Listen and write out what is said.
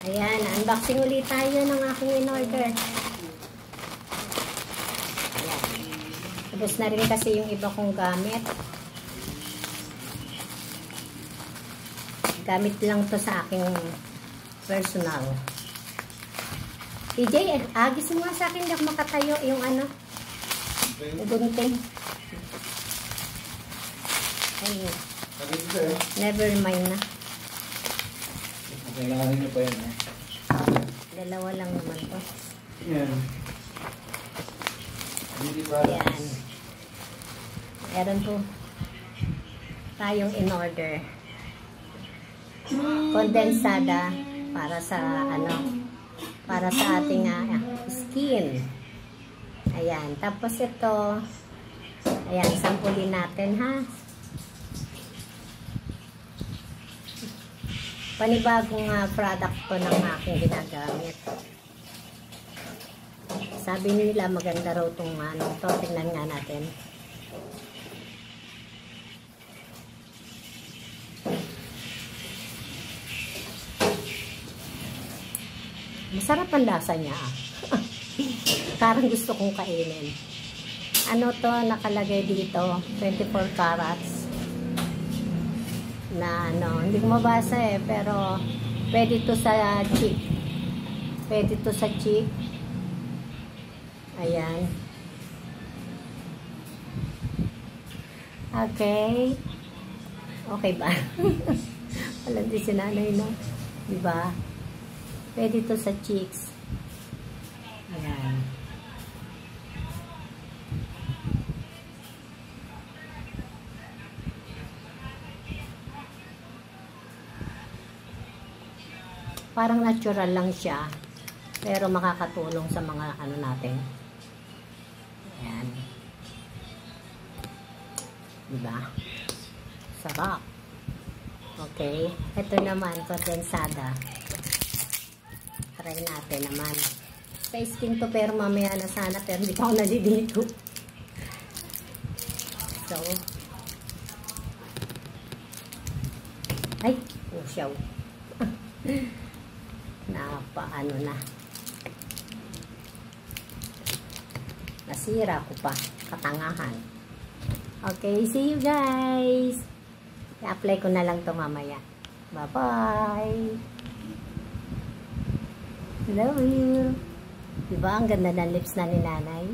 Ayan, unboxing ulit tayo ng aking in-order. Ayan. Tapos na rin kasi yung iba kong gamit. Gamit lang to sa aking personal. TJ, agis mo nga sa akin, hindi ako makatayo yung ano. Gunting. Ay, never mind na. Kailangan nyo pa yan, eh. Dalawa lang naman to. Yan. Ayan. Meron po tayong in-order. Kondensada para sa ano, para sa ating skin. Ayan. Tapos ito, ayan, sampulin natin ha. Panibagong product to ng aking ginagamit. Sabi nila maganda raw itong ano to. Tingnan nga natin. Masarap ang lasa niya. Parang gusto kong kainin. Ano to nakalagay dito? 24 carats. Na ano, hindi ko mabasa eh, pero pwede to sa cheek. Pwede to sa cheek. Ayan. Okay. Okay ba? Walang di sinanay, no? Diba? Pwede to sa cheeks. Ayan. Parang natural lang siya, pero makakatulong sa mga ano natin. Ayan. Diba? Sarap. Okay. Ito naman, kondensada. Try natin naman. Sa skin to, pero mamaya na sana, pero hindi pa ako nalilito. So, ay, usyaw. Napaano na. Nasira ko pa. Katangahan. Okay, see you guys. I-apply ko na lang to mamaya. Bye-bye. Love you. Diba? Ang ganda ng lips na ni nanay.